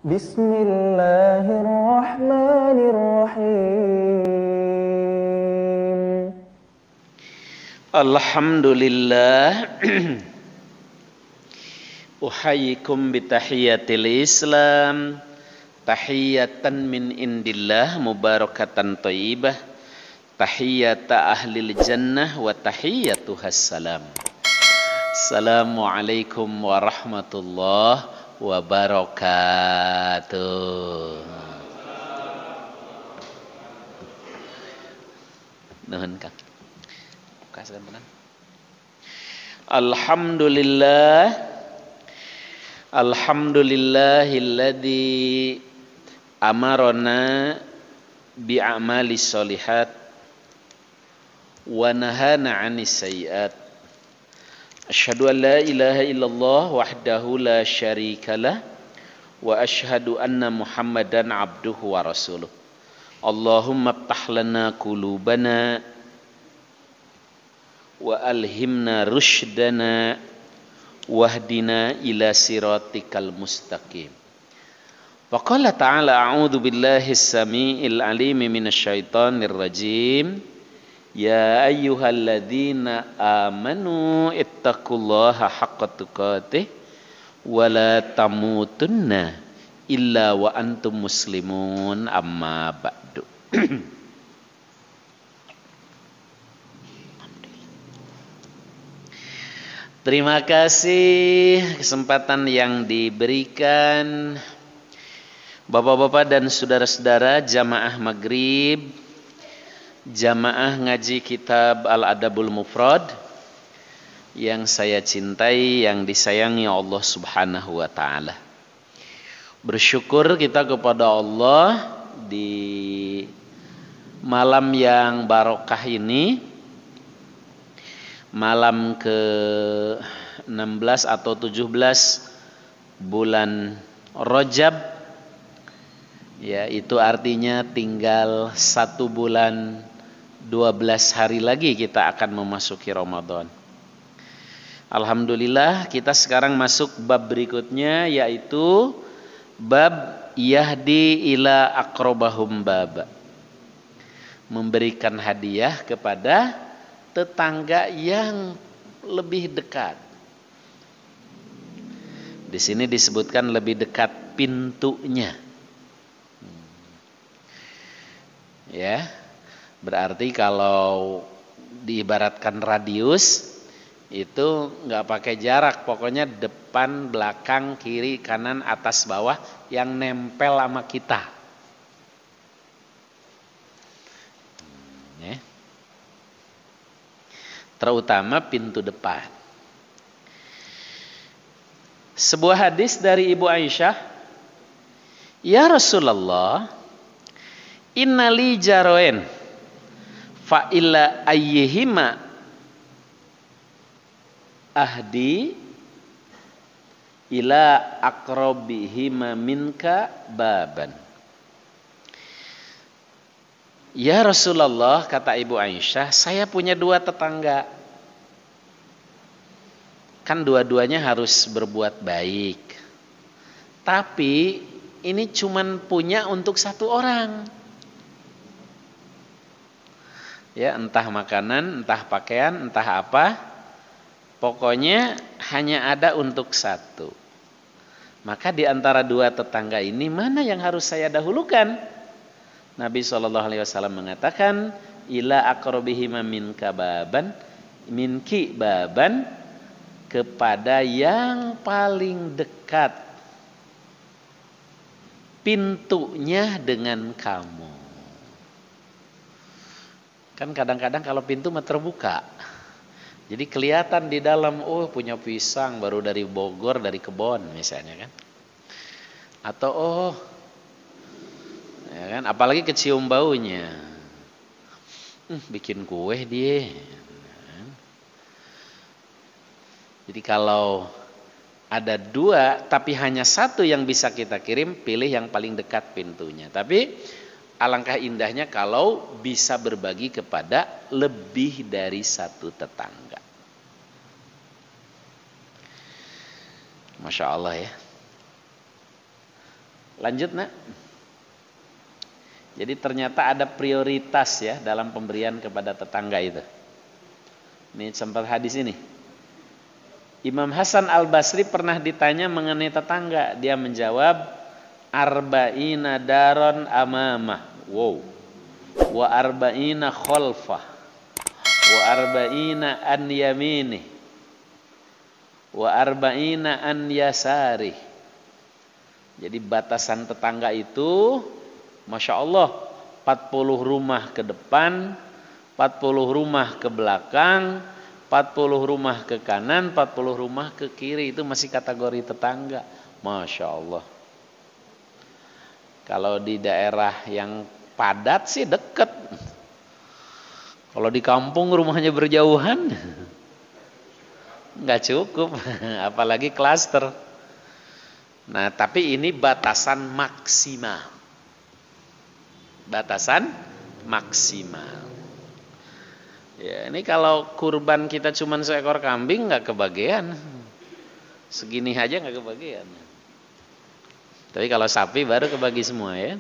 Bismillahirrahmanirrahim. Alhamdulillah. Uhayyikum bitahiyatil Islam, tahiyatan min indillah mubarakatan thayyibah, tahiyata ahlil jannah wa tahiyatuhas salam. Assalamualaikum warahmatullahi wabarakatuh. Nuhun Kang. Kasih tenan. Alhamdulillahilladzi amarona bi'amali sholihat wa nahana 'anis sayyi'at. Asyhadu an la ilaha illallah wahdahu la syarikalah wa asyhadu anna Muhammadan abduhu wa rasuluh. Allahumma iftah lana qulubana wa alhimna rusydana wahdina ila siratikal mustaqim. Wa qala ta'ala a'udzu billahi as-sami'il 'alim minasyaitonir rajim. Ya ayyuhalladzina amanu ittaqullaha haqqa tuqatih wa la tamutunna illa wa antum muslimun amma ba'du. Terima kasih kesempatan yang diberikan Bapak-bapak dan saudara-saudara jamaah maghrib, jamaah ngaji kitab Al-Adabul Mufrad yang saya cintai, yang disayangi Allah Subhanahu wa taala. Bersyukur kita kepada Allah di malam yang barokah ini, malam ke-16 atau 17 bulan Rajab. Ya, itu artinya tinggal 1 bulan 12 hari lagi kita akan memasuki Ramadan. Alhamdulillah kita sekarang masuk bab berikutnya, yaitu bab yahdi ila aqrabahum baba. Memberikan hadiah kepada tetangga yang lebih dekat. Di sini disebutkan lebih dekat pintunya. Ya, berarti kalau diibaratkan radius itu nggak pakai jarak, pokoknya depan, belakang, kiri, kanan, atas, bawah yang nempel sama kita. Ya. Terutama pintu depan. Sebuah hadis dari Ibu Aisyah, ya Rasulullah, innali jaroen fa illa ayyihima ahdi ila aqrabihima minka baban. Ya Rasulullah, kata Ibu Aisyah, saya punya 2 tetangga. Kan dua-duanya harus berbuat baik. Tapi ini cuman punya untuk 1 orang. Ya, entah makanan, entah pakaian, entah apa, pokoknya hanya ada untuk 1. Maka di antara 2 tetangga ini mana yang harus saya dahulukan? Nabi SAW mengatakan, ila aqrabihima minka baban, minki baban, kepada yang paling dekat pintunya dengan kamu. Kan kadang-kadang kalau pintu mah terbuka, jadi kelihatan di dalam, oh punya pisang baru dari Bogor, dari kebon misalnya kan, atau oh ya kan, apalagi kecium baunya, bikin kue dia. Jadi kalau ada 2 tapi hanya 1 yang bisa kita kirim, pilih yang paling dekat pintunya. Tapi alangkah indahnya kalau bisa berbagi kepada lebih dari 1 tetangga. Masya Allah ya. Lanjut nak. Jadi ternyata ada prioritas ya dalam pemberian kepada tetangga itu. Ini sempat hadis ini. Imam Hasan Al-Basri pernah ditanya mengenai tetangga. Dia menjawab, arba'ina daron amamah. Wow. Wa arba'ina khalfah. Wa arba'ina an yaminih. Wa arba'ina an yasarih. Jadi batasan tetangga itu, Masya Allah, 40 rumah ke depan, 40 rumah ke belakang, 40 rumah ke kanan, 40 rumah ke kiri. Itu masih kategori tetangga. Masya Allah. Kalau di daerah yang padat sih deket. Kalau di kampung rumahnya berjauhan, nggak cukup. Apalagi klaster. Nah, tapi ini batasan maksimal. Batasan maksimal. Ya, ini kalau kurban kita cuma seekor kambing nggak kebagian. Segini aja nggak kebagian. Tapi kalau sapi baru kebagi semua ya.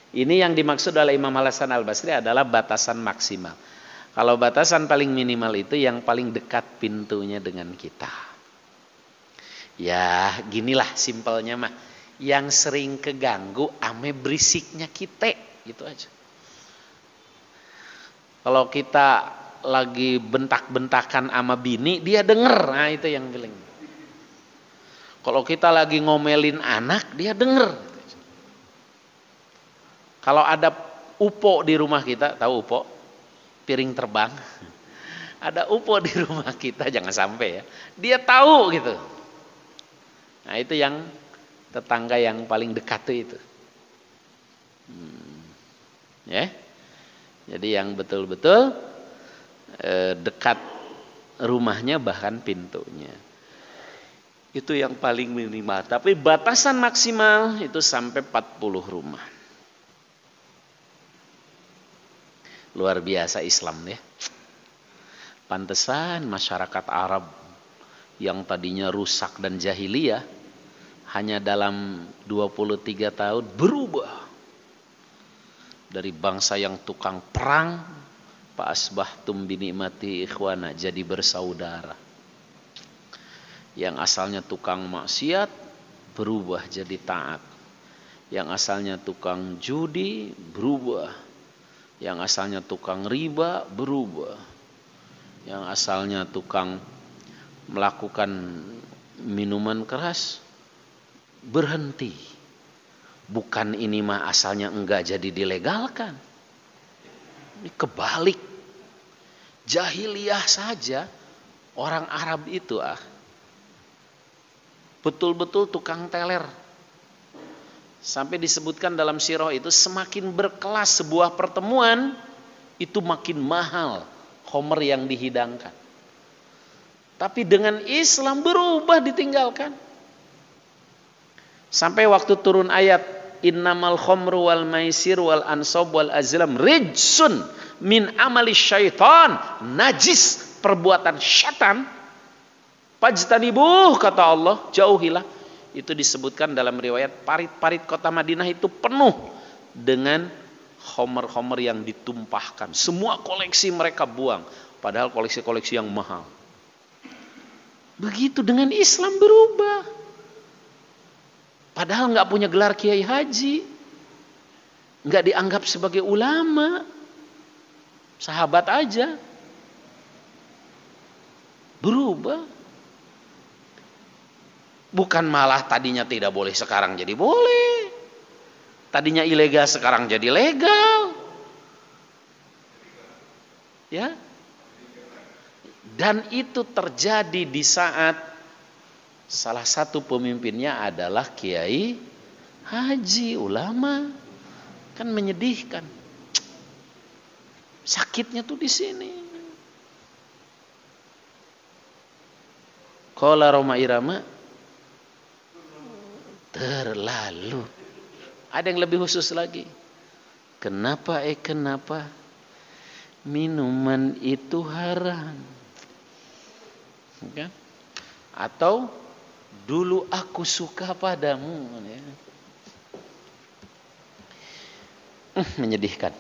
Ini yang dimaksud oleh Imam Hasan Al-Basri adalah batasan maksimal. Kalau batasan paling minimal itu yang paling dekat pintunya dengan kita. Ya, ginilah simpelnya mah. Yang sering keganggu ame berisiknya kita, gitu aja. Kalau kita lagi bentak-bentakan sama bini, dia denger. Nah, itu yang paling. Kalau kita lagi ngomelin anak, dia denger. Kalau ada upo di rumah kita, tahu upo? Piring terbang. Ada upo di rumah kita, jangan sampai ya. Dia tahu gitu. Nah, itu yang tetangga yang paling dekat itu. Ya. Jadi yang betul-betul dekat rumahnya bahkan pintunya. Itu yang paling minimal. Tapi batasan maksimal itu sampai 40 rumah. Luar biasa Islam ya. Pantesan masyarakat Arab yang tadinya rusak dan jahiliyah hanya dalam 23 tahun berubah. Dari bangsa yang tukang perang, fa asbahtum bi ni'mati ikhwana, jadi bersaudara. Yang asalnya tukang maksiat berubah jadi taat. Yang asalnya tukang judi berubah. Yang asalnya tukang riba berubah. Yang asalnya tukang melakukan minuman keras berhenti. Bukan ini mah asalnya enggak jadi dilegalkan. Ini kebalik. Jahiliyah saja orang Arab itu betul-betul tukang teler. Sampai disebutkan dalam sirah itu semakin berkelas sebuah pertemuan itu makin mahal khamr yang dihidangkan. Tapi dengan Islam berubah ditinggalkan. Sampai waktu turun ayat innamal khamru wal maisir wal ansab wal azlam rijsun min amali syaitan, najis perbuatan syaitan, fajtanibuh kata Allah, jauhilah. Itu disebutkan dalam riwayat parit-parit kota Madinah itu penuh dengan khamr-khamr yang ditumpahkan. Semua koleksi mereka buang, padahal koleksi-koleksi yang mahal. Begitu dengan Islam berubah. Padahal nggak punya gelar kiai haji, nggak dianggap sebagai ulama, sahabat aja, berubah. Bukan malah tadinya tidak boleh sekarang jadi boleh, tadinya ilegal sekarang jadi legal, ya. Dan itu terjadi di saat salah satu pemimpinnya adalah kiai haji, ulama. Kan menyedihkan. Sakitnya tuh di sini. Qala Roma Irama, terlalu. Ada yang lebih khusus lagi. Kenapa minuman itu haram? Kan? Atau dulu aku suka padamu. Menyedihkan.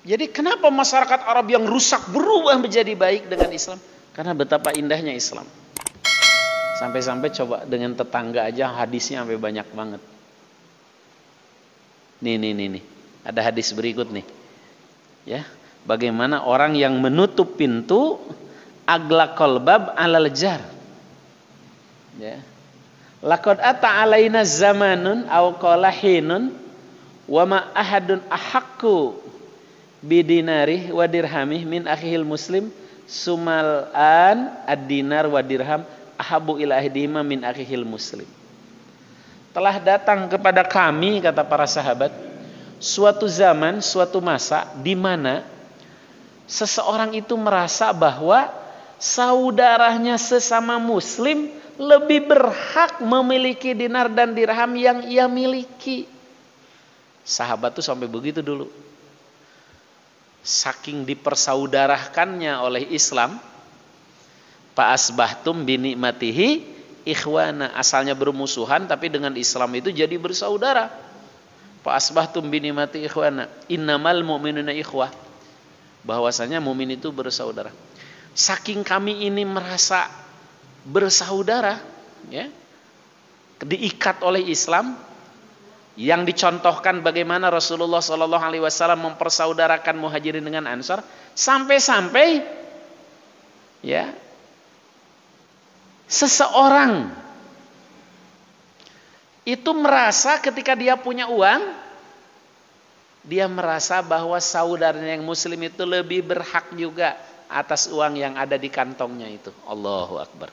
Jadi kenapa masyarakat Arab yang rusak berubah menjadi baik dengan Islam? Karena betapa indahnya Islam. Sampai-sampai coba dengan tetangga aja hadisnya sampai banyak banget. Nih. Ada hadis berikut nih. Ya, bagaimana orang yang menutup pintu aglaqal bab alal jar. Ya. Laqad ata alaina zamanun aw qala hinun wa ma ahadun ahaqqu bidinari wa dirhamih min akhil muslim sumal an ad-dinar wa dirham ahabu ila ahdihima min akhil muslim. Telah datang kepada kami, kata para sahabat, suatu zaman, suatu masa di mana seseorang itu merasa bahwa saudaranya sesama muslim lebih berhak memiliki dinar dan dirham yang ia miliki. Sahabat tuh sampai begitu dulu. Saking dipersaudarahkannya oleh Islam, fa asbahtum bi nikmatihi ikhwana, asalnya bermusuhan tapi dengan Islam itu jadi bersaudara. Fa asbahtum bi nikmati ikhwana, innamal mu'minuna ikhwah. Bahwasanya mukmin itu bersaudara. Saking kami ini merasa bersaudara, ya, diikat oleh Islam, yang dicontohkan bagaimana Rasulullah SAW mempersaudarakan Muhajirin dengan Ansar, sampai-sampai ya seseorang itu merasa ketika dia punya uang, dia merasa bahwa saudaranya yang muslim itu lebih berhak juga atas uang yang ada di kantongnya itu. Allahu Akbar.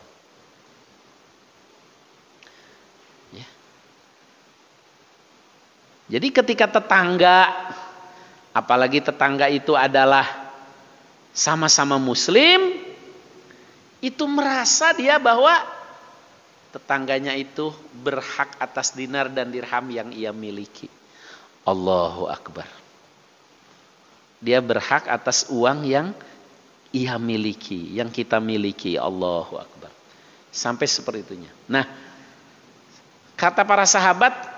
Jadi ketika tetangga, apalagi tetangga itu adalah sama-sama muslim, itu merasa dia bahwa tetangganya itu berhak atas dinar dan dirham yang ia miliki. Allahu Akbar. Dia berhak atas uang yang ia miliki, yang kita miliki. Allahu Akbar. Sampai seperti itunya. Nah, kata para sahabat,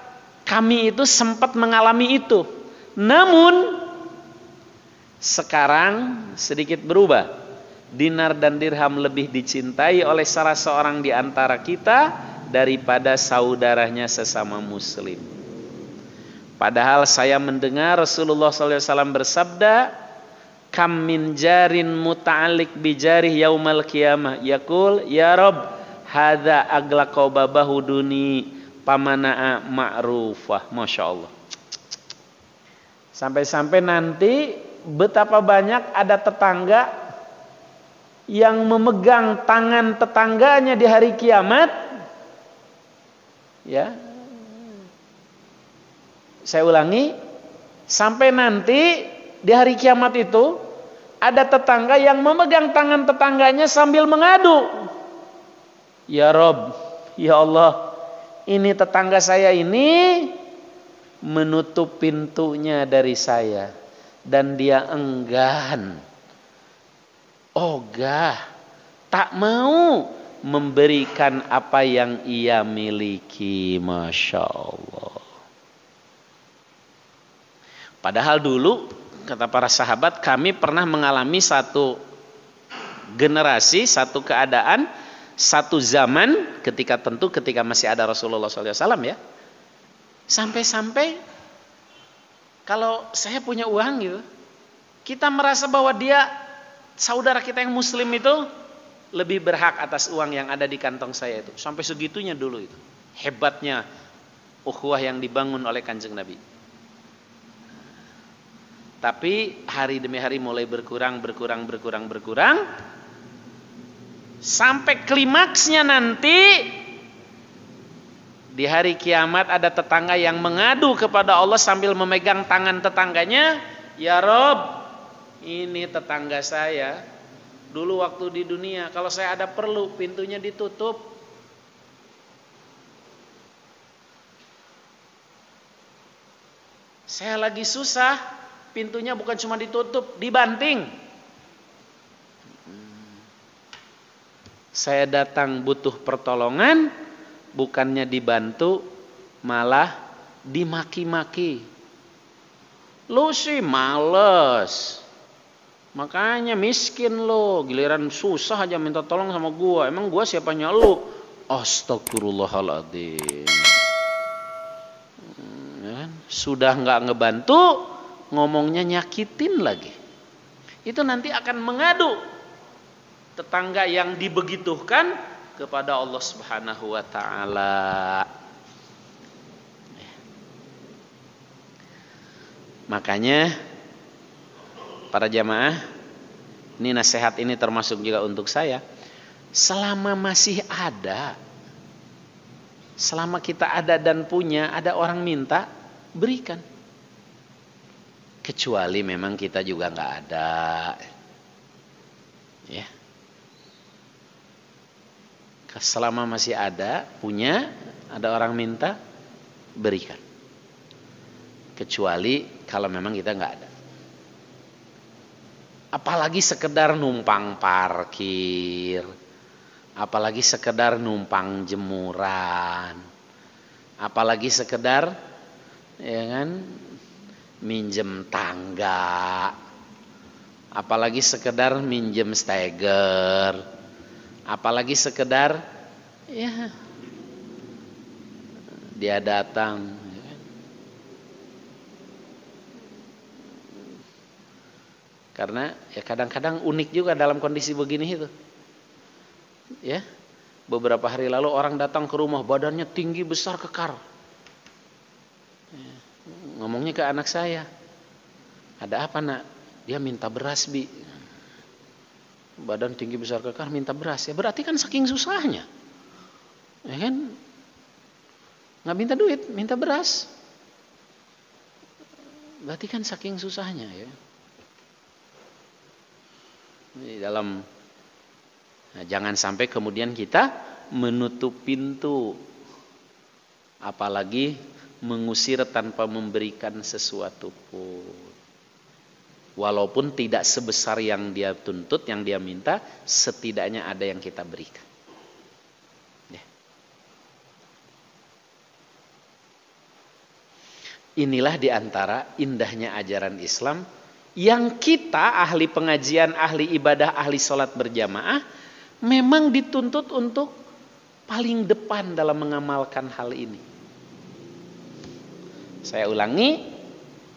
kami itu sempat mengalami itu. Namun sekarang sedikit berubah. Dinar dan dirham lebih dicintai oleh salah seorang di antara kita daripada saudaranya sesama muslim. Padahal saya mendengar Rasulullah SAW bersabda, kam min jarin muta'alliq bijarih yaumal qiyamah yaqul ya Rabb hadza aglaqa babahu duni pamana'a ma'rufah. Masya Allah. Sampai-sampai nanti betapa banyak ada tetangga yang memegang tangan tetangganya di hari kiamat. Ya. Saya ulangi, sampai nanti di hari kiamat itu ada tetangga yang memegang tangan tetangganya sambil mengadu. Ya Rabb, ya Allah, ini tetangga saya ini menutup pintunya dari saya dan dia enggan, ogah, tak mau memberikan apa yang ia miliki. Masya Allah. Padahal dulu kata para sahabat, kami pernah mengalami satu generasi, satu keadaan, satu zaman ketika masih ada Rasulullah SAW, ya, sampai-sampai kalau saya punya uang gitu, kita merasa bahwa dia saudara kita yang muslim itu lebih berhak atas uang yang ada di kantong saya itu. Sampai segitunya dulu itu. Hebatnya ukhuwah yang dibangun oleh Kanjeng Nabi. Tapi hari demi hari mulai berkurang. Sampai klimaksnya nanti di hari kiamat ada tetangga yang mengadu kepada Allah sambil memegang tangan tetangganya, ya Rob, ini tetangga saya dulu waktu di dunia, kalau saya ada perlu pintunya ditutup. Saya lagi susah, pintunya bukan cuma ditutup, dibanting. Saya datang butuh pertolongan, bukannya dibantu, malah dimaki-maki. Lu sih males, makanya miskin lo, giliran susah aja minta tolong sama gua. Emang gua siapanya lu? Astagfirullahaladzim. Sudah nggak ngebantu, ngomongnya nyakitin lagi. Itu nanti akan mengadu tetangga yang dibegitukan kepada Allah Subhanahu wa taala. Makanya para jamaah, ini nasihat ini termasuk juga untuk saya. Selama masih ada, selama kita ada dan punya, ada orang minta, berikan. Kecuali memang kita juga nggak ada, ya. Selama masih ada, punya, ada orang minta, berikan. Kecuali kalau memang kita nggak ada. Apalagi sekedar numpang parkir, apalagi sekedar numpang jemuran, apalagi sekedar ya kan minjem tangga, apalagi sekedar minjem steger, apalagi sekedar ya dia datang. Karena ya kadang-kadang unik juga dalam kondisi begini itu. Ya. Beberapa hari lalu orang datang ke rumah, badannya tinggi besar kekar. Ya. Ngomongnya ke anak saya. Ada apa, Nak? Dia minta beras, Bi. Badan tinggi besar kekar minta beras. Ya berarti kan saking susahnya. Ya kan? Nggak minta duit, minta beras. Berarti kan saking susahnya ya. Di dalam, nah, jangan sampai kemudian kita menutup pintu, apalagi mengusir tanpa memberikan sesuatu pun, walaupun tidak sebesar yang dia tuntut, yang dia minta, setidaknya ada yang kita berikan. Ya. Inilah diantara indahnya ajaran Islam, yang kita ahli pengajian, ahli ibadah, ahli sholat berjamaah memang dituntut untuk paling depan dalam mengamalkan hal ini. Saya ulangi,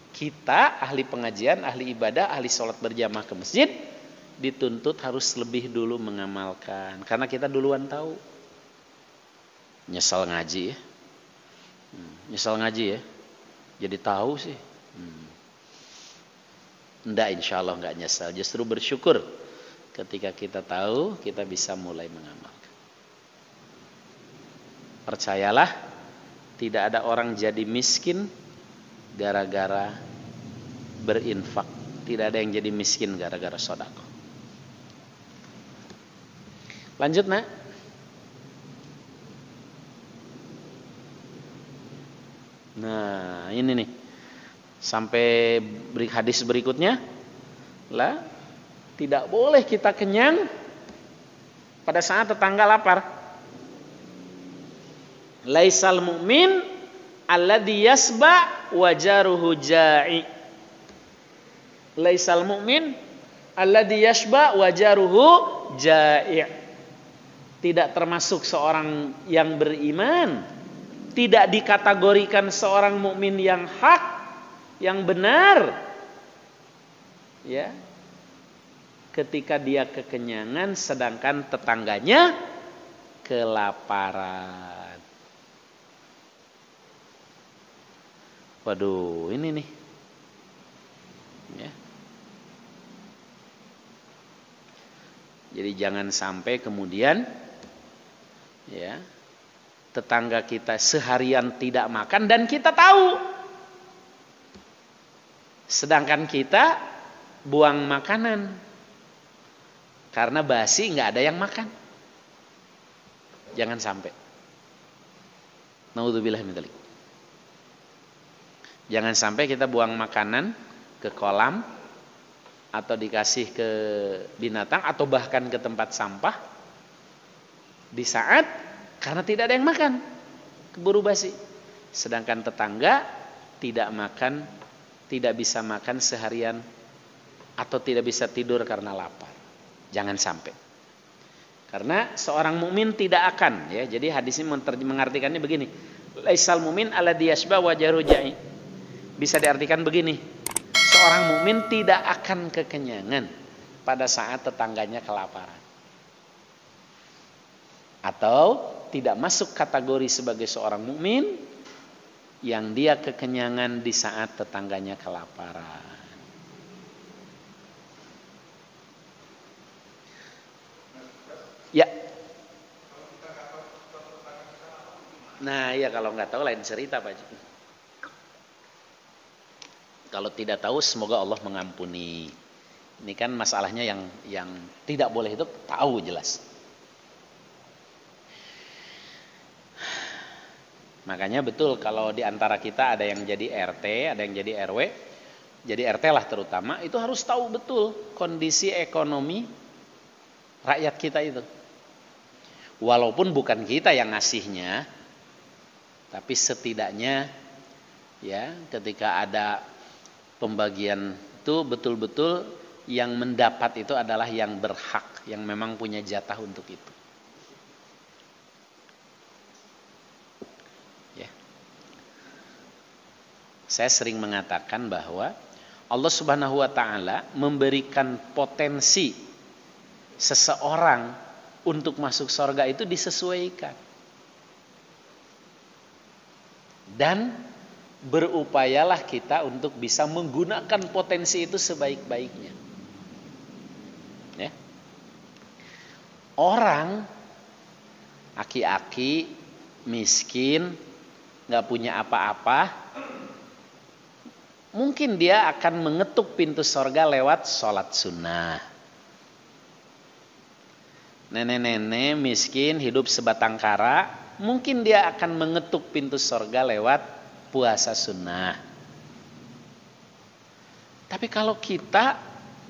kita ahli pengajian, ahli ibadah, ahli sholat berjamaah ke masjid dituntut harus lebih dulu mengamalkan, karena kita duluan tahu. Nyesal ngaji ya, nyesal ngaji ya, jadi tahu sih. Enggak, insya Allah enggak nyesal, justru bersyukur ketika kita tahu, kita bisa mulai mengamalkan. Percayalah, tidak ada orang jadi miskin gara-gara berinfak, tidak ada yang jadi miskin gara-gara sedekah. Lanjut, Nak. Nah, ini nih. Sampai hadis berikutnya lah, tidak boleh kita kenyang pada saat tetangga lapar. Laisal mu'min alladhi yasba wa jaruhu ja'i. Laisal mu'min alladhi yasba wa jaruhu ja'i. Tidak termasuk seorang yang beriman, tidak dikategorikan seorang mukmin yang hak, yang benar, ya, ketika dia kekenyangan sedangkan tetangganya kelaparan. Waduh, ini nih, ya. Jadi jangan sampai kemudian, ya, tetangga kita seharian tidak makan dan kita tahu. Sedangkan kita buang makanan karena basi, nggak ada yang makan. Jangan sampai. Naudzubillah min dzalik. Jangan sampai kita buang makanan ke kolam atau dikasih ke binatang atau bahkan ke tempat sampah di saat karena tidak ada yang makan, keburu basi. Sedangkan tetangga tidak makan, tidak bisa makan seharian atau tidak bisa tidur karena lapar. Jangan sampai. Karena seorang mukmin tidak akan, ya. Jadi hadis ini mengartikannya begini. Laisal mu'min alladzi yashba wa jaruhu ja'i. Bisa diartikan begini. Seorang mukmin tidak akan kekenyangan pada saat tetangganya kelaparan. Atau tidak masuk kategori sebagai seorang mukmin yang dia kekenyangan di saat tetangganya kelaparan. Ya. Nah, ya kalau nggak tahu lain cerita, Pak. Kalau tidak tahu semoga Allah mengampuni. Ini kan masalahnya yang tidak boleh itu tahu jelas. Makanya betul kalau di antara kita ada yang jadi RT, ada yang jadi RW. Jadi RT lah terutama, itu harus tahu betul kondisi ekonomi rakyat kita itu. Walaupun bukan kita yang ngasihnya, tapi setidaknya ya ketika ada pembagian itu betul-betul yang mendapat itu adalah yang berhak, yang memang punya jatah untuk itu. Ya. Saya sering mengatakan bahwa Allah Subhanahu wa taala memberikan potensi seseorang untuk masuk surga itu disesuaikan. Dan berupayalah kita untuk bisa menggunakan potensi itu sebaik-baiknya. Ya. Orang aki-aki miskin, nggak punya apa-apa, mungkin dia akan mengetuk pintu surga lewat sholat sunnah. Nenek-nenek miskin hidup sebatang kara, mungkin dia akan mengetuk pintu surga lewat puasa sunnah. Tapi kalau kita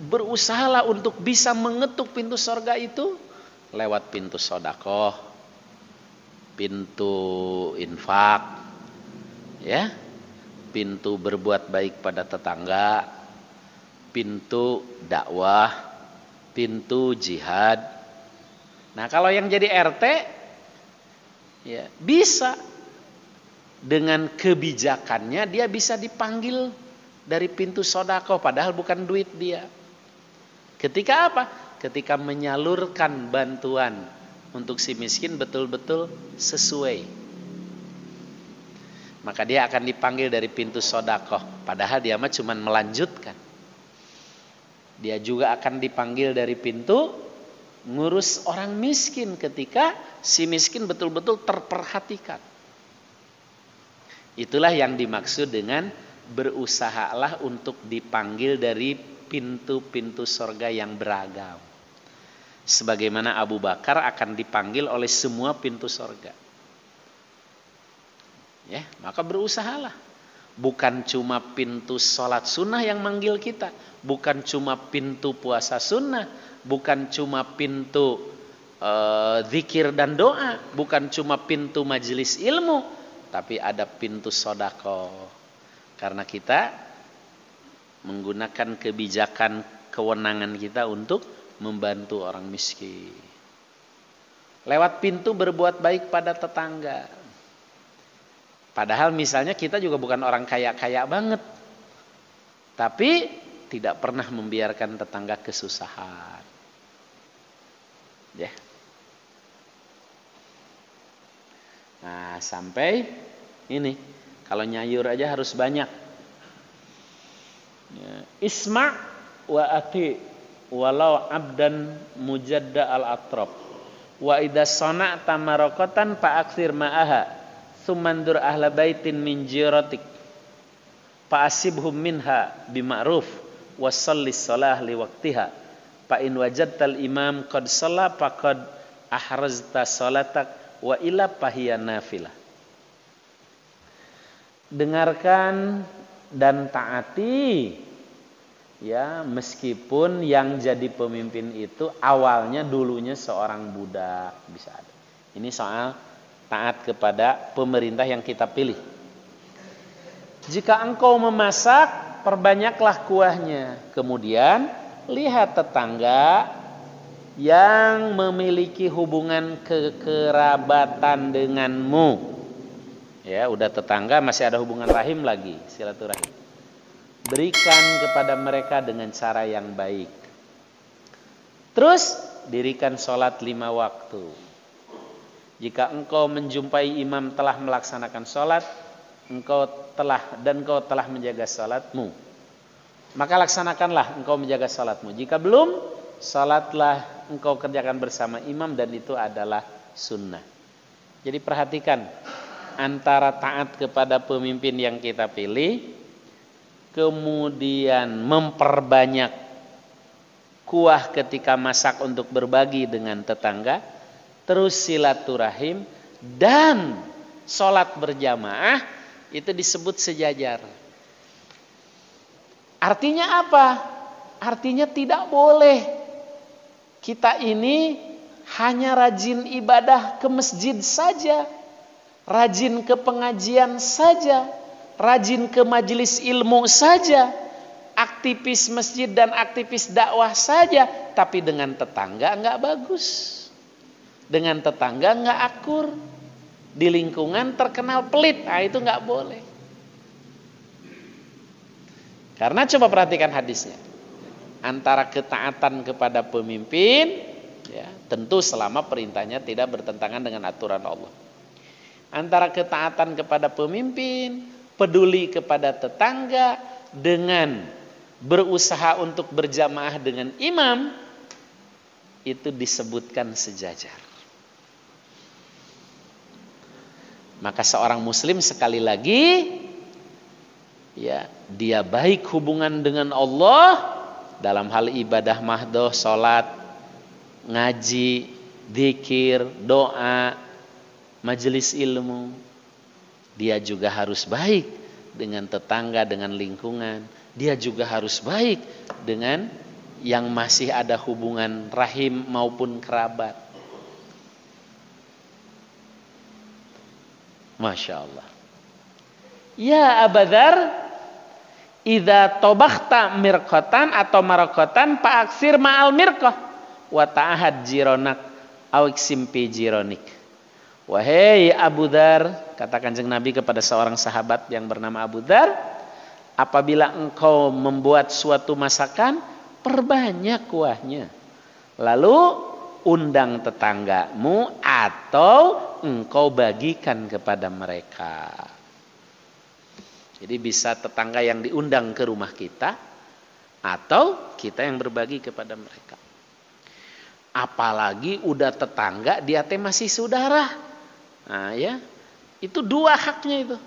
berusahalah untuk bisa mengetuk pintu surga itu lewat pintu sedekah, pintu infak, ya, pintu berbuat baik pada tetangga, pintu dakwah, pintu jihad. Nah, kalau yang jadi RT ya bisa dengan kebijakannya dia bisa dipanggil dari pintu sedekah padahal bukan duit dia. Ketika apa? Ketika menyalurkan bantuan untuk si miskin betul-betul sesuai. Maka dia akan dipanggil dari pintu sedekah padahal dia mah cuma melanjutkan. Dia juga akan dipanggil dari pintu ngurus orang miskin ketika si miskin betul-betul terperhatikan. Itulah yang dimaksud dengan berusahalah untuk dipanggil dari pintu-pintu surga yang beragam. Sebagaimana Abu Bakar akan dipanggil oleh semua pintu surga. Ya, maka berusahalah. Bukan cuma pintu sholat sunnah yang manggil kita, bukan cuma pintu puasa sunnah, bukan cuma pintu zikir dan doa, bukan cuma pintu majelis ilmu, tapi ada pintu sedekah. Karena kita menggunakan kebijakan kewenangan kita untuk membantu orang miskin. Lewat pintu berbuat baik pada tetangga. Padahal misalnya kita juga bukan orang kaya-kaya banget, tapi tidak pernah membiarkan tetangga kesusahan. Ya. Nah, sampai ini kalau nyayur aja harus banyak. Ya. Isma' wa ati walau abdan mujadda al-atrab. Wa idza sana'ta maraqatan fa aktsir ma'aha. Sumandur ahla baitin min jiratik fa asibhum minha bima'ruf wa shallis shalah li waqtiha fa in wajadtal imam qad shalla faqad ahrazta shalatak wa illa fahiya nafilah. Dengarkan dan taati, ya, meskipun yang jadi pemimpin itu awalnya dulunya seorang budak, bisa ada. Ini soal taat kepada pemerintah yang kita pilih. Jika engkau memasak, perbanyaklah kuahnya. Kemudian lihat tetangga yang memiliki hubungan kekerabatan denganmu. Ya, udah tetangga masih ada hubungan rahim lagi, silaturahim. Berikan kepada mereka dengan cara yang baik. Terus dirikan sholat 5 waktu. Jika engkau menjumpai imam telah melaksanakan sholat, engkau telah menjaga sholatmu, maka laksanakanlah engkau menjaga sholatmu. Jika belum, sholatlah engkau kerjakan bersama imam, dan itu adalah sunnah. Jadi perhatikan antara taat kepada pemimpin yang kita pilih, kemudian memperbanyak kuah ketika masak untuk berbagi dengan tetangga, terus silaturahim dan sholat berjamaah, itu disebut sejajar. Artinya apa? Artinya tidak boleh kita ini hanya rajin ibadah ke masjid saja, rajin ke pengajian saja, rajin ke majelis ilmu saja, aktivis masjid dan aktivis dakwah saja, tapi dengan tetangga enggak bagus, dengan tetangga enggak akur, di lingkungan terkenal pelit, itu enggak boleh. Karena coba perhatikan hadisnya, antara ketaatan kepada pemimpin, ya, tentu selama perintahnya tidak bertentangan dengan aturan Allah. Antara ketaatan kepada pemimpin, peduli kepada tetangga, dengan berusaha untuk berjamaah dengan imam, itu disebutkan sejajar. Maka seorang muslim sekali lagi, ya, dia baik hubungan dengan Allah dalam hal ibadah mahdoh, sholat, ngaji, dzikir, doa, majelis ilmu. Dia juga harus baik dengan tetangga, dengan lingkungan. Dia juga harus baik dengan yang masih ada hubungan rahim maupun kerabat. Masya Allah. Ya Abadar, idza tobakhta mirqatan atau marokotan fa'aksir ma'al mirqah wa ta'ahad jironak awiksim pi jironik. Wahai Abu Dzar, kata Kanjeng Nabi kepada seorang sahabat yang bernama Abu Dzar, apabila engkau membuat suatu masakan, perbanyak kuahnya. Lalu undang tetanggamu atau engkau bagikan kepada mereka. Jadi bisa tetangga yang diundang ke rumah kita, atau kita yang berbagi kepada mereka. Apalagi udah tetangga, dia teh masih saudara. Nah, ya, itu dua haknya itu.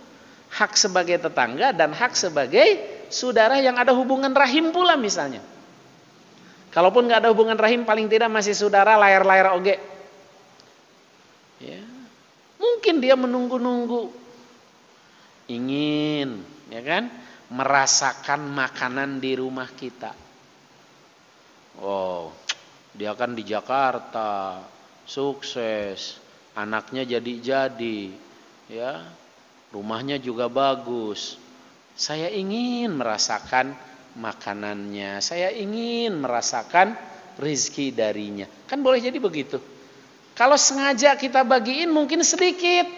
Hak sebagai tetangga dan hak sebagai saudara yang ada hubungan rahim pula misalnya. Kalaupun nggak ada hubungan rahim, paling tidak masih saudara layar-layar oge. Ya, mungkin dia menunggu-nunggu, ingin, ya kan, merasakan makanan di rumah kita. Oh, dia kan di Jakarta, sukses. Anaknya jadi-jadi, ya, rumahnya juga bagus. Saya ingin merasakan makanannya, saya ingin merasakan rizki darinya. Kan boleh jadi begitu. Kalau sengaja kita bagiin mungkin sedikit,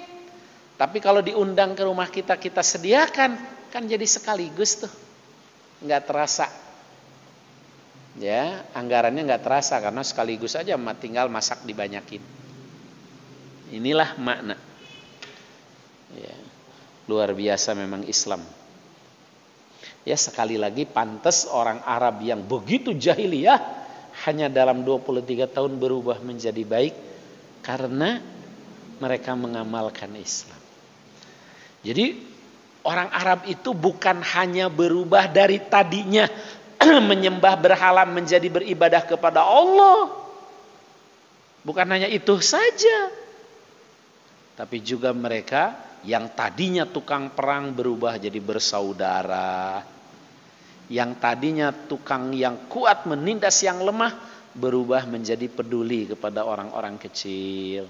tapi kalau diundang ke rumah kita, kita sediakan, kan jadi sekaligus tuh, nggak terasa. Ya, anggarannya nggak terasa karena sekaligus aja, tinggal masak dibanyakin. Inilah makna. Ya, luar biasa memang Islam. Ya, sekali lagi pantas orang Arab yang begitu jahiliyah hanya dalam 23 tahun berubah menjadi baik karena mereka mengamalkan Islam. Jadi orang Arab itu bukan hanya berubah dari tadinya menyembah berhala menjadi beribadah kepada Allah. Bukan hanya itu saja. Tapi juga mereka yang tadinya tukang perang berubah jadi bersaudara. Yang tadinya tukang yang kuat menindas yang lemah berubah menjadi peduli kepada orang-orang kecil.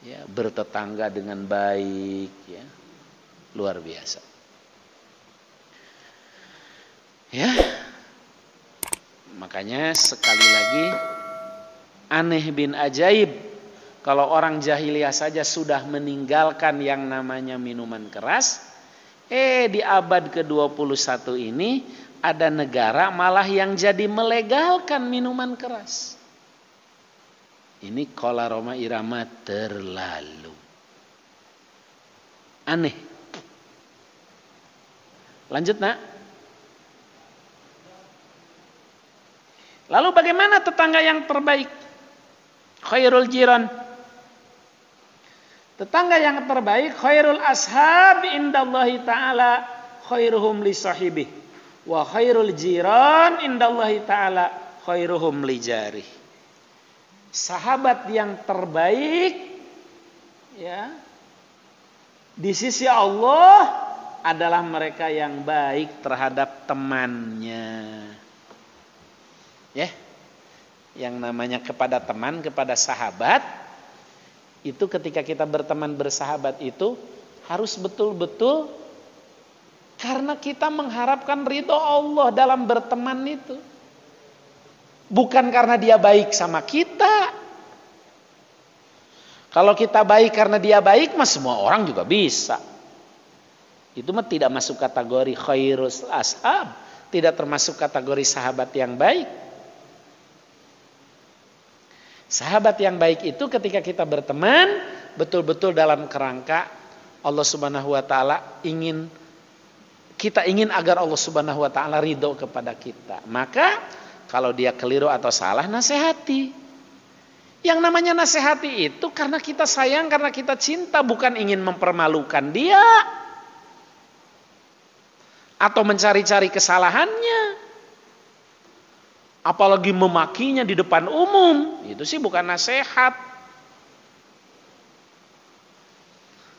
Ya, bertetangga dengan baik, ya. Luar biasa. Ya. Makanya sekali lagi aneh bin ajaib kalau orang jahiliyah saja sudah meninggalkan yang namanya minuman keras. Di abad ke-21 ini ada negara malah yang jadi melegalkan minuman keras. Ini qala Roma Irama terlalu aneh. Lanjut nak. Lalu bagaimana tetangga yang terbaik? Khairul jiran. Tetangga yang terbaik khairul ashab indallahi ta'ala khairuhum li sahibih wa khairul jiran indallahi ta'ala khairuhum li jarih. Sahabat yang terbaik ya di sisi Allah adalah mereka yang baik terhadap temannya. Ya. Yang namanya kepada teman, kepada sahabat itu ketika kita berteman bersahabat itu harus betul-betul karena kita mengharapkan ridho Allah dalam berteman itu. Bukan karena dia baik sama kita. Kalau kita baik karena dia baik mah semua orang juga bisa. Itu mah tidak masuk kategori khairus ashab, tidak termasuk kategori sahabat yang baik. Sahabat yang baik itu ketika kita berteman betul-betul dalam kerangka Allah Subhanahu wa taala kita ingin agar Allah Subhanahu wa taala ridho kepada kita. Maka kalau dia keliru atau salah nasihati. Yang namanya nasihati itu karena kita sayang, karena kita cinta, bukan ingin mempermalukan dia atau mencari-cari kesalahannya. Apalagi memakinya di depan umum, itu sih bukan nasihat.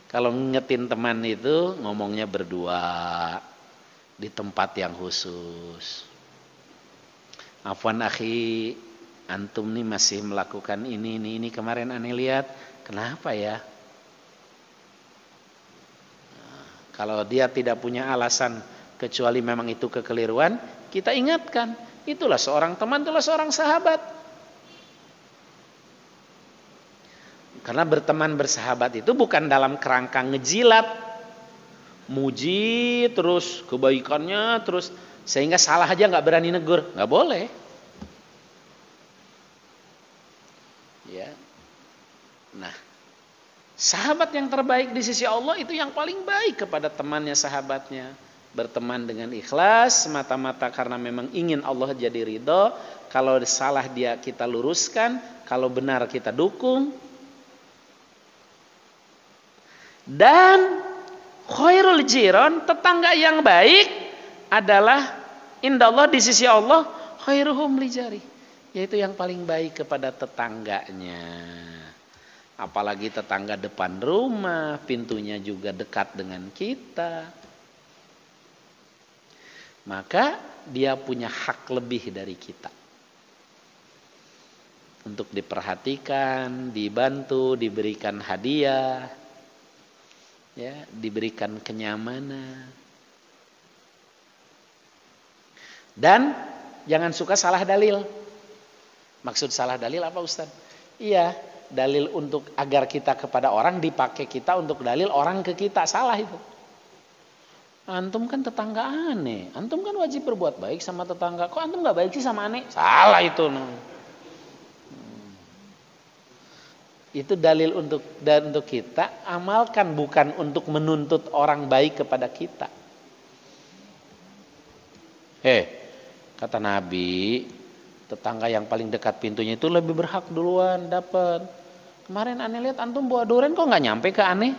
Kalau ngingetin teman itu ngomongnya berdua di tempat yang khusus. Afwan akhi, antum nih masih melakukan ini kemarin aneh lihat, kenapa ya? Nah, kalau dia tidak punya alasan kecuali memang itu kekeliruan, kita ingatkan. Itulah seorang teman, itulah seorang sahabat. Karena berteman bersahabat itu bukan dalam kerangka ngejilat, muji terus kebaikannya terus sehingga salah aja nggak berani negur, nggak boleh. Ya, nah, sahabat yang terbaik di sisi Allah itu yang paling baik kepada temannya, sahabatnya. Berteman dengan ikhlas semata-mata karena memang ingin Allah jadi ridho. Kalau salah dia kita luruskan, kalau benar kita dukung. Dan khairul jiran, tetangga yang baik adalah indallah di sisi Allah khairuhum li jari, yaitu yang paling baik kepada tetangganya. Apalagi tetangga depan rumah, pintunya juga dekat dengan kita. Maka dia punya hak lebih dari kita untuk diperhatikan, dibantu, diberikan hadiah, ya, diberikan kenyamanan. Dan jangan suka salah dalil. Maksud salah dalil apa Ustaz? Iya, dalil untuk agar kita kepada orang dipakai kita untuk dalil orang ke kita, salah itu. Antum kan tetangga aneh, antum kan wajib berbuat baik sama tetangga. Kok antum gak baik sih sama aneh? Salah itu. Itu dalil untuk kita amalkan, bukan untuk menuntut orang baik kepada kita. Kata Nabi, tetangga yang paling dekat pintunya itu lebih berhak duluan dapat. Kemarin aneh lihat antum bawa durian kok nggak nyampe ke aneh,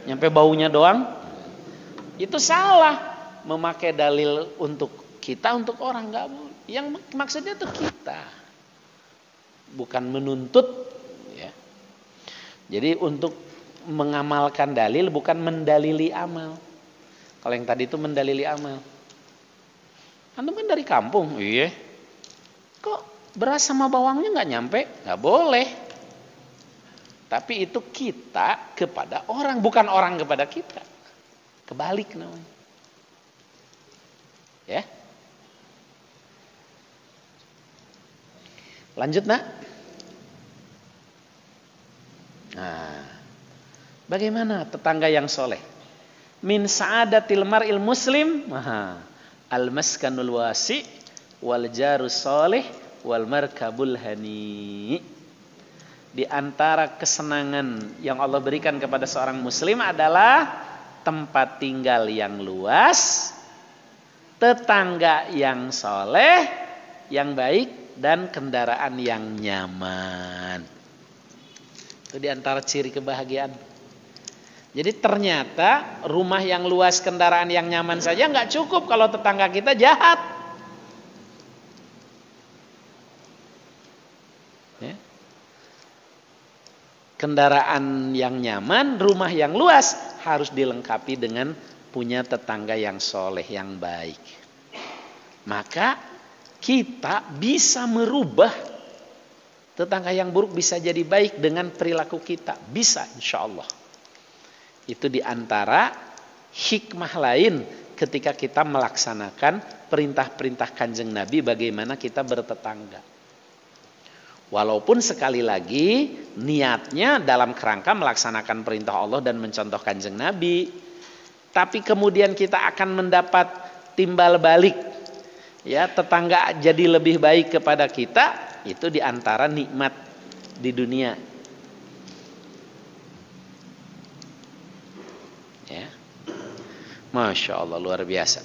nyampe baunya doang. Itu salah, memakai dalil untuk kita, untuk orang nggak boleh. Yang maksudnya itu kita, bukan menuntut. Ya. Jadi untuk mengamalkan dalil bukan mendalili amal. Kalau yang tadi itu mendalili amal. Antum kan dari kampung, iya. Kok beras sama bawangnya nggak nyampe? Nggak boleh. Tapi itu kita kepada orang, bukan orang kepada kita. Kebalik namanya. Ya. Lanjut nak. Nah, bagaimana tetangga yang soleh? Min sa'adatil mar'il muslim, al-maskanul wasi' wal jarus soleh wal markabul hani. Di antara kesenangan yang Allah berikan kepada seorang muslim adalah tempat tinggal yang luas, tetangga yang soleh, yang baik, dan kendaraan yang nyaman. Itu di antara ciri kebahagiaan. Jadi ternyata rumah yang luas, kendaraan yang nyaman saja nggak cukup kalau tetangga kita jahat. Ya. Kendaraan yang nyaman, rumah yang luas harus dilengkapi dengan punya tetangga yang soleh, yang baik. Maka kita bisa merubah tetangga yang buruk bisa jadi baik dengan perilaku kita. Bisa insya Allah. Itu diantara hikmah lain ketika kita melaksanakan perintah-perintah Kanjeng Nabi bagaimana kita bertetangga. Walaupun sekali lagi niatnya dalam kerangka melaksanakan perintah Allah dan mencontoh Kanjeng Nabi. Tapi kemudian kita akan mendapat timbal balik. Ya, tetangga jadi lebih baik kepada kita, itu diantara nikmat di dunia. Ya, Masya Allah, luar biasa.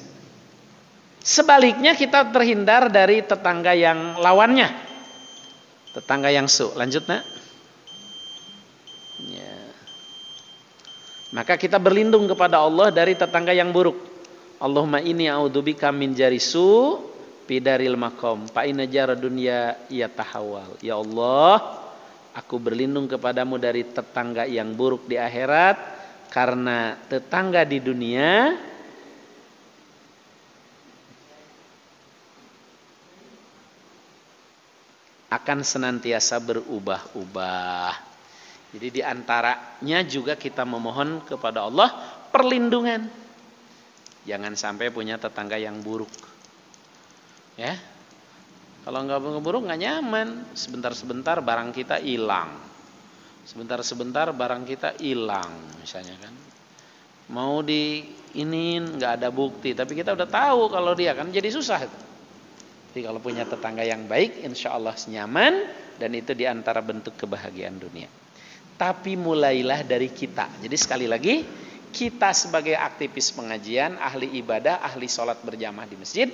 Sebaliknya kita terhindar dari tetangga yang lawannya, tetangga yang su. Lanjut nak. Ya. Maka kita berlindung kepada Allah dari tetangga yang buruk. Allahumma inni a'udzubika min jarisu bidaril makom fa inna jara dunya yatahawal. Ya Allah, aku berlindung kepadamu dari tetangga yang buruk di akhirat, karena tetangga di dunia akan senantiasa berubah-ubah. Jadi di antaranya juga kita memohon kepada Allah perlindungan. Jangan sampai punya tetangga yang buruk. Ya, kalau nggak buruk nggak nyaman. Sebentar-sebentar barang kita hilang. Sebentar-sebentar barang kita hilang, misalnya kan. Mau diinin nggak ada bukti, tapi kita udah tahu kalau dia kan jadi susah. Jadi kalau punya tetangga yang baik, insya Allah nyaman, dan itu diantara bentuk kebahagiaan dunia. Tapi mulailah dari kita. Jadi sekali lagi, kita sebagai aktivis pengajian, ahli ibadah, ahli sholat berjamaah di masjid,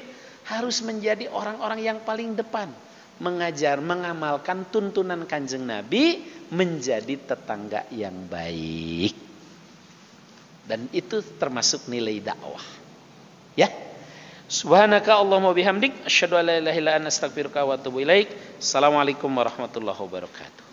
harus menjadi orang-orang yang paling depan. Mengajar, mengamalkan tuntunan Kanjeng Nabi, menjadi tetangga yang baik. Dan itu termasuk nilai dakwah. Ya. Subhanaka Allahumma bihamdik, asyhadu an la ilaha illa anta astaghfiruka wa atubu ilaik. Assalamualaikum warahmatullahi wabarakatuh.